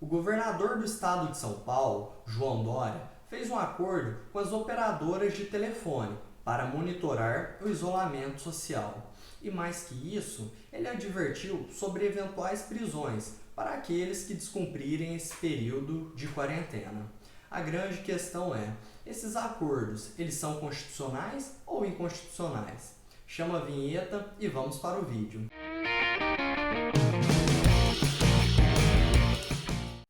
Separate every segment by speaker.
Speaker 1: governador do estado de São Paulo, João Dória, fez um acordo com as operadoras de telefone para monitorar o isolamento social. E mais que isso, ele advertiu sobre eventuais prisões para aqueles que descumprirem esse período de quarentena. A grande questão é, esses acordos, eles são constitucionais ou inconstitucionais? Chama a vinheta e vamos para o vídeo.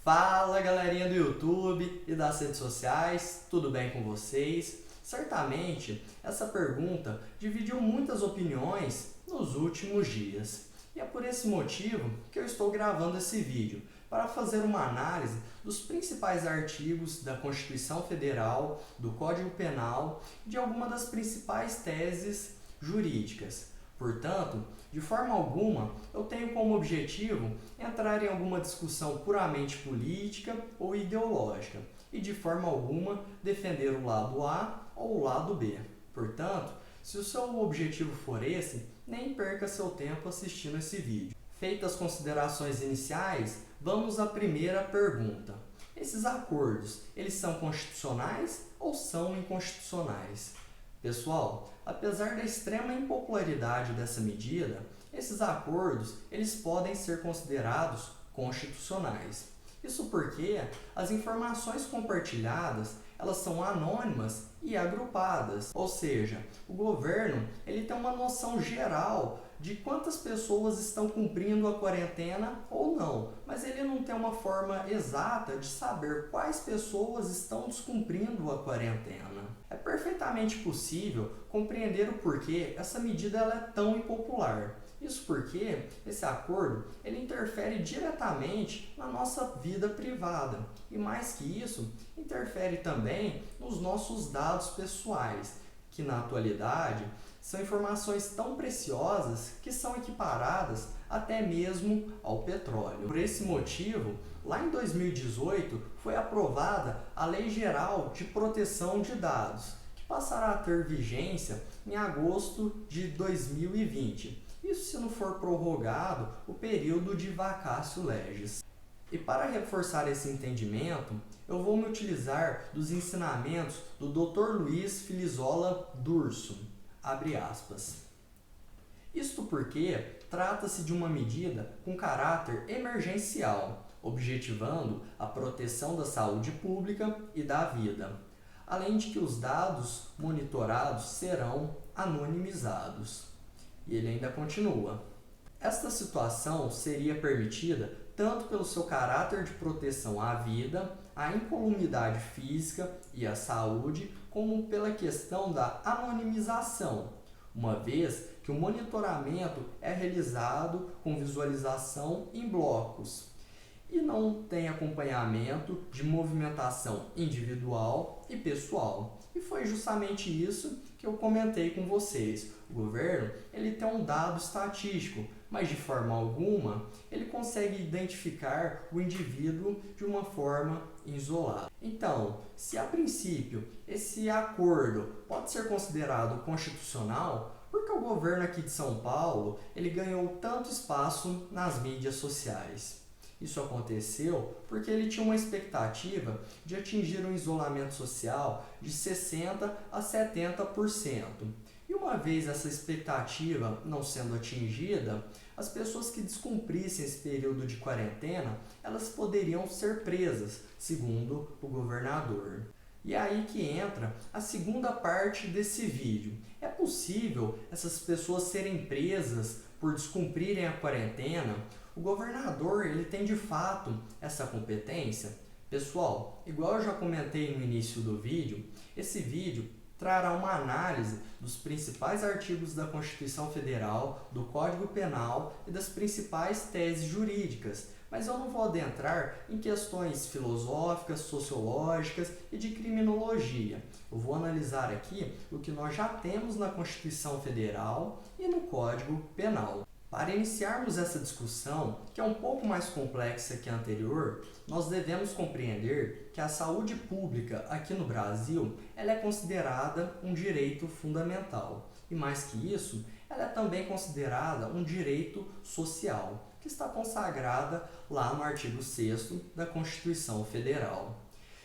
Speaker 1: Fala galerinha do YouTube e das redes sociais, tudo bem com vocês? Certamente essa pergunta dividiu muitas opiniões nos últimos dias. E é por esse motivo que eu estou gravando esse vídeo, para fazer uma análise dos principais artigos da Constituição Federal, do Código Penal e de algumas das principais teses jurídicas. Portanto, de forma alguma, eu tenho como objetivo entrar em alguma discussão puramente política ou ideológica e de forma alguma defender o lado A ou o lado B. Portanto, se o seu objetivo for esse, nem perca seu tempo assistindo esse vídeo. Feitas as considerações iniciais, vamos à primeira pergunta. Esses acordos, eles são constitucionais ou são inconstitucionais? Pessoal, apesar da extrema impopularidade dessa medida, esses acordos eles podem ser considerados constitucionais. Isso porque as informações compartilhadas elas são anônimas e agrupadas, ou seja, o governo ele tem uma noção geral de quantas pessoas estão cumprindo a quarentena ou não, mas ele não tem uma forma exata de saber quais pessoas estão descumprindo a quarentena. É perfeitamente possível compreender o porquê essa medida ela é tão impopular. Isso porque esse acordo ele interfere diretamente na nossa vida privada e mais que isso, interfere também nos nossos dados pessoais, que na atualidade são informações tão preciosas que são equiparadas até mesmo ao petróleo. Por esse motivo, lá em 2018 foi aprovada a Lei Geral de Proteção de Dados, que passará a ter vigência em agosto de 2020. Isso se não for prorrogado o período de vacatio legis. E para reforçar esse entendimento, eu vou me utilizar dos ensinamentos do Dr. Luiz Filizola Durso, abre aspas. Isto porque trata-se de uma medida com caráter emergencial, objetivando a proteção da saúde pública e da vida, além de que os dados monitorados serão anonimizados. E ele ainda continua. Esta situação seria permitida tanto pelo seu caráter de proteção à vida, à incolumidade física e à saúde, como pela questão da anonimização, uma vez que o monitoramento é realizado com visualização em blocos e não tem acompanhamento de movimentação individual e pessoal. E foi justamente isso que eu comentei com vocês. O governo ele tem um dado estatístico, mas de forma alguma ele consegue identificar o indivíduo de uma forma isolada. Então, se a princípio esse acordo pode ser considerado constitucional, por que o governo aqui de São Paulo ele ganhou tanto espaço nas mídias sociais? Isso aconteceu porque ele tinha uma expectativa de atingir um isolamento social de 60% a 70%. E uma vez essa expectativa não sendo atingida, as pessoas que descumprissem esse período de quarentena, elas poderiam ser presas, segundo o governador. E é aí que entra a segunda parte desse vídeo. É possível essas pessoas serem presas por descumprirem a quarentena? O governador ele tem de fato essa competência? Pessoal, igual eu já comentei no início do vídeo, esse vídeo trará uma análise dos principais artigos da Constituição Federal, do Código Penal e das principais teses jurídicas, mas eu não vou adentrar em questões filosóficas, sociológicas e de criminologia. Eu vou analisar aqui o que nós já temos na Constituição Federal e no Código Penal. Para iniciarmos essa discussão, que é um pouco mais complexa que a anterior, nós devemos compreender que a saúde pública aqui no Brasil ela é considerada um direito fundamental. E mais que isso, ela é também considerada um direito social, que está consagrada lá no artigo 6º da Constituição Federal.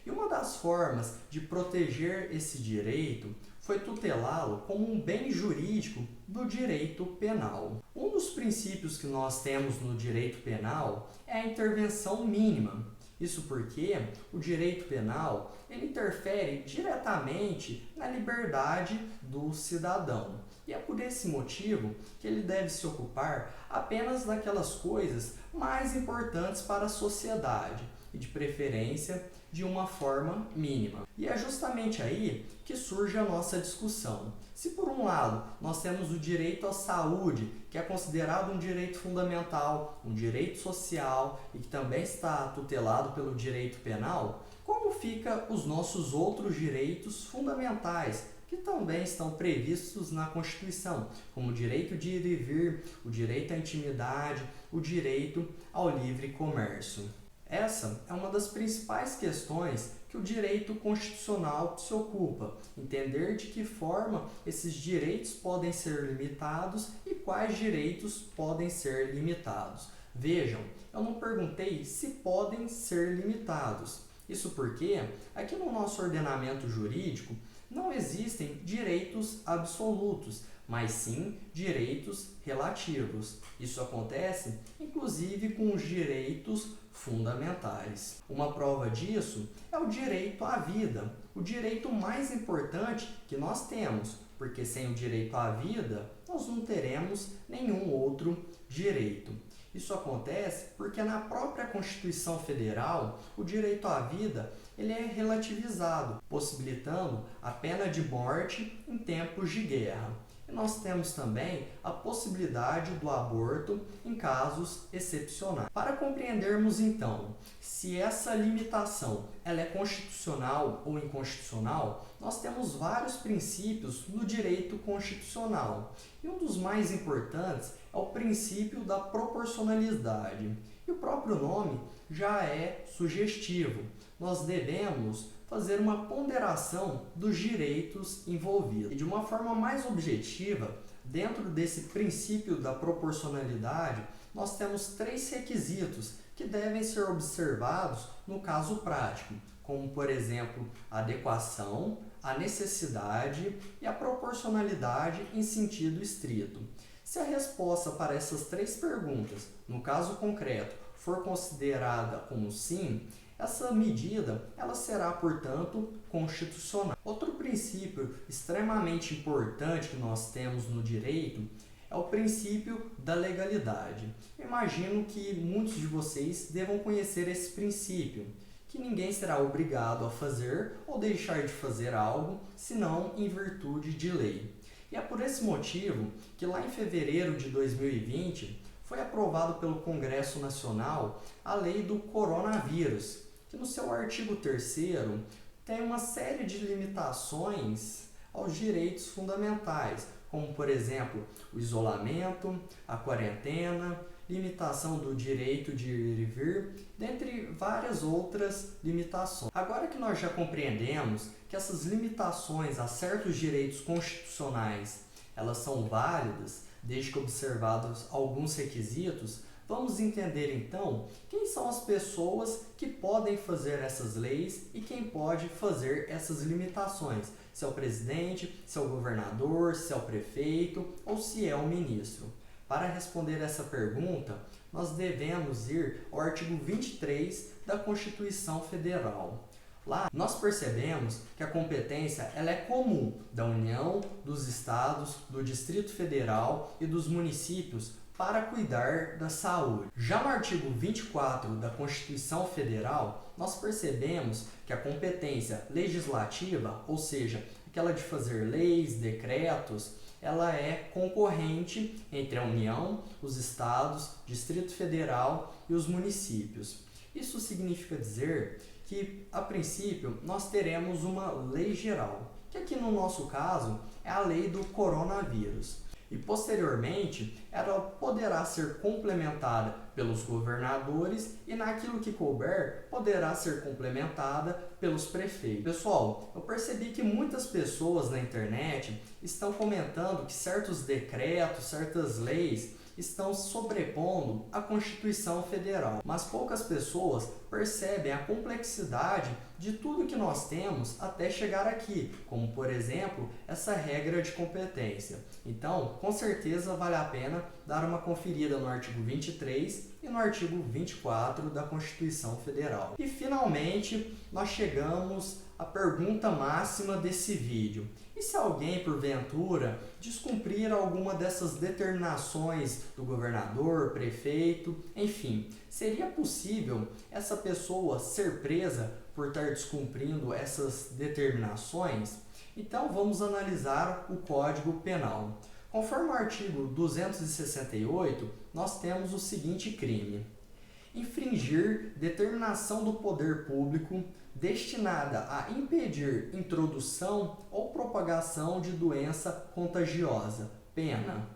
Speaker 1: E uma das formas de proteger esse direito foi tutelá-lo como um bem jurídico do direito penal. Um dos princípios que nós temos no direito penal é a intervenção mínima. Isso porque o direito penal ele interfere diretamente na liberdade do cidadão. E é por esse motivo que ele deve se ocupar apenas daquelas coisas mais importantes para a sociedade e, de preferência, de uma forma mínima. E é justamente aí que surge a nossa discussão. Se por um lado nós temos o direito à saúde, que é considerado um direito fundamental, um direito social e que também está tutelado pelo direito penal, como fica os nossos outros direitos fundamentais, que também estão previstos na Constituição, como o direito de ir e vir, o direito à intimidade, o direito ao livre comércio. Essa é uma das principais questões que o direito constitucional se ocupa, entender de que forma esses direitos podem ser limitados e quais direitos podem ser limitados. Vejam, eu não perguntei se podem ser limitados. Isso porque aqui no nosso ordenamento jurídico não existem direitos absolutos, mas sim direitos relativos. Isso acontece, inclusive, com os direitos fundamentais. Uma prova disso é o direito à vida, o direito mais importante que nós temos, porque sem o direito à vida, nós não teremos nenhum outro direito. Isso acontece porque na própria Constituição Federal, o direito à vida ele é relativizado, possibilitando a pena de morte em tempos de guerra. E nós temos também a possibilidade do aborto em casos excepcionais. Para compreendermos então se essa limitação ela é constitucional ou inconstitucional, nós temos vários princípios no direito constitucional. E um dos mais importantes é o princípio da proporcionalidade. E o próprio nome já é sugestivo. Nós devemos fazer uma ponderação dos direitos envolvidos. E de uma forma mais objetiva, dentro desse princípio da proporcionalidade, nós temos 3 requisitos que devem ser observados no caso prático, como, por exemplo, a adequação, a necessidade e a proporcionalidade em sentido estrito. Se a resposta para essas 3 perguntas, no caso concreto, for considerada como sim, essa medida ela será, portanto, constitucional. Outro princípio extremamente importante que nós temos no direito é o princípio da legalidade. Imagino que muitos de vocês devam conhecer esse princípio, que ninguém será obrigado a fazer ou deixar de fazer algo, senão em virtude de lei. E é por esse motivo que lá em fevereiro de 2020 foi aprovado pelo Congresso Nacional a Lei do Coronavírus, que no seu artigo 3º tem uma série de limitações aos direitos fundamentais, como, por exemplo, o isolamento, a quarentena, limitação do direito de ir e vir, dentre várias outras limitações. Agora que nós já compreendemos que essas limitações a certos direitos constitucionais elas são válidas, desde que observados alguns requisitos, vamos entender então quem são as pessoas que podem fazer essas leis e quem pode fazer essas limitações. Se é o presidente, se é o governador, se é o prefeito ou se é o ministro. Para responder essa pergunta, nós devemos ir ao artigo 23 da Constituição Federal. Lá nós percebemos que a competência ela é comum da União, dos Estados, do Distrito Federal e dos municípios para cuidar da saúde. Já no artigo 24 da Constituição Federal, nós percebemos que a competência legislativa, ou seja, aquela de fazer leis, decretos, ela é concorrente entre a União, os Estados, Distrito Federal e os municípios. Isso significa dizer que, a princípio, nós teremos uma lei geral, que aqui no nosso caso é a lei do coronavírus. E posteriormente, ela poderá ser complementada pelos governadores e naquilo que couber, poderá ser complementada pelos prefeitos. Pessoal, eu percebi que muitas pessoas na internet estão comentando que certos decretos, certas leis estão sobrepondo à Constituição Federal, mas poucas pessoas percebem a complexidade de tudo que nós temos até chegar aqui, como por exemplo, essa regra de competência. Então, com certeza vale a pena dar uma conferida no artigo 23 e no artigo 24 da Constituição Federal. E finalmente, nós chegamos à pergunta máxima desse vídeo. E se alguém, porventura, descumprir alguma dessas determinações do governador, prefeito, enfim, seria possível essa pessoa ser presa por estar descumprindo essas determinações? Então vamos analisar o Código Penal. Conforme o artigo 268, nós temos o seguinte crime: infringir determinação do poder público destinada a impedir introdução ou propagação de doença contagiosa. Pena: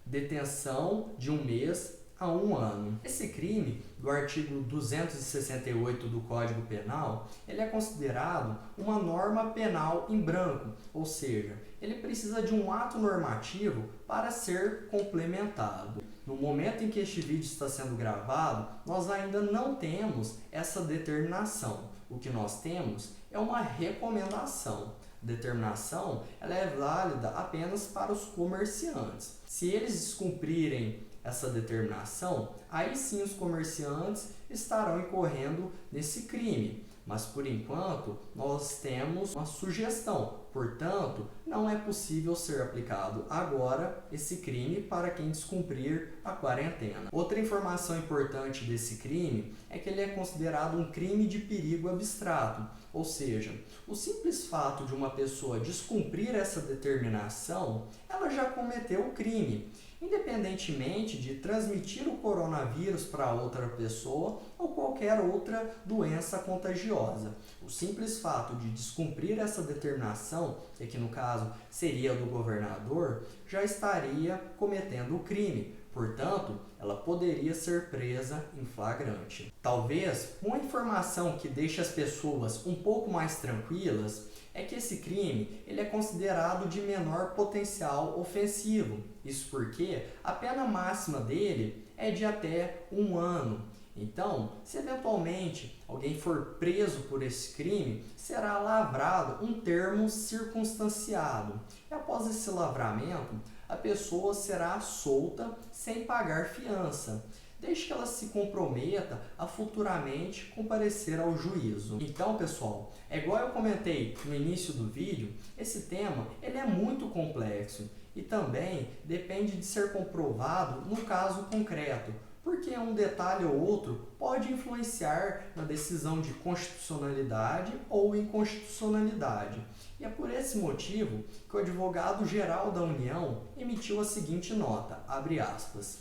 Speaker 1: detenção de 1 mês a 1 ano. Esse crime do artigo 268 do Código Penal, ele é considerado uma norma penal em branco, ou seja, ele precisa de um ato normativo para ser complementado. No momento em que este vídeo está sendo gravado, nós ainda não temos essa determinação. O que nós temos é uma recomendação. Determinação, ela é válida apenas para os comerciantes. Se eles descumprirem essa determinação, aí sim os comerciantes estarão incorrendo nesse crime. Mas por enquanto nós temos uma sugestão, portanto não é possível ser aplicado agora esse crime para quem descumprir a quarentena. Outra informação importante desse crime é que ele é considerado um crime de perigo abstrato, ou seja, o simples fato de uma pessoa descumprir essa determinação, ela já cometeu o crime, independentemente de transmitir o coronavírus para outra pessoa ou qualquer outra doença contagiosa. O simples fato de descumprir essa determinação, que aqui no caso seria do governador, já estaria cometendo o crime. Portanto, ela poderia ser presa em flagrante. Talvez uma informação que deixe as pessoas um pouco mais tranquilas é que esse crime ele é considerado de menor potencial ofensivo. Isso porque a pena máxima dele é de até 1 ano. Então, se eventualmente alguém for preso por esse crime, será lavrado um termo circunstanciado. E após esse lavramento, a pessoa será solta sem pagar fiança, desde que ela se comprometa a futuramente comparecer ao juízo. Então, pessoal, é igual eu comentei no início do vídeo, esse tema ele é muito complexo e também depende de ser comprovado no caso concreto, porque um detalhe ou outro pode influenciar na decisão de constitucionalidade ou inconstitucionalidade. E é por esse motivo que o advogado-geral da União emitiu a seguinte nota, abre aspas: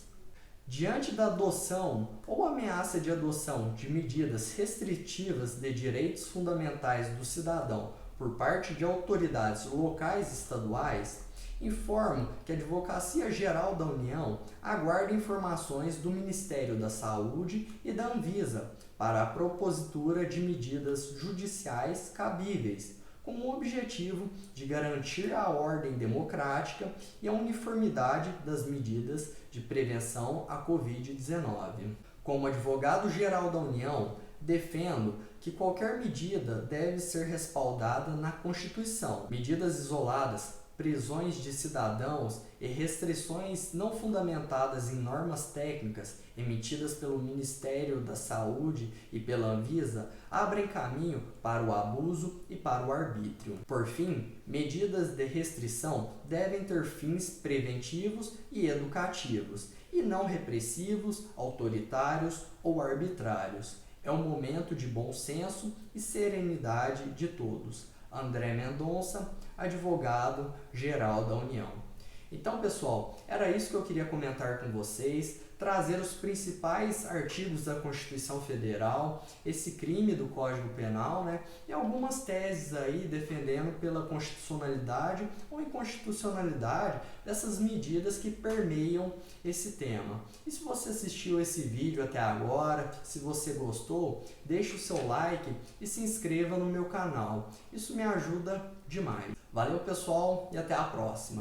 Speaker 1: diante da adoção ou ameaça de adoção de medidas restritivas de direitos fundamentais do cidadão por parte de autoridades locais e estaduais, informo que a Advocacia Geral da União aguarda informações do Ministério da Saúde e da Anvisa para a propositura de medidas judiciais cabíveis, com o objetivo de garantir a ordem democrática e a uniformidade das medidas de prevenção à Covid-19. Como advogado-geral da União, defendo que qualquer medida deve ser respaldada na Constituição. Medidas isoladas, prisões de cidadãos e restrições não fundamentadas em normas técnicas emitidas pelo Ministério da Saúde e pela Anvisa abrem caminho para o abuso e para o arbítrio. Por fim, medidas de restrição devem ter fins preventivos e educativos, e não repressivos, autoritários ou arbitrários. É um momento de bom senso e serenidade de todos. André Mendonça, advogado-geral da União. Então, pessoal, era isso que eu queria comentar com vocês, trazer os principais artigos da Constituição Federal, esse crime do Código Penal, e algumas teses aí defendendo pela constitucionalidade ou inconstitucionalidade dessas medidas que permeiam esse tema. E se você assistiu esse vídeo até agora, se você gostou, deixe o seu like e se inscreva no meu canal. Isso me ajuda demais. Valeu, pessoal, e até a próxima!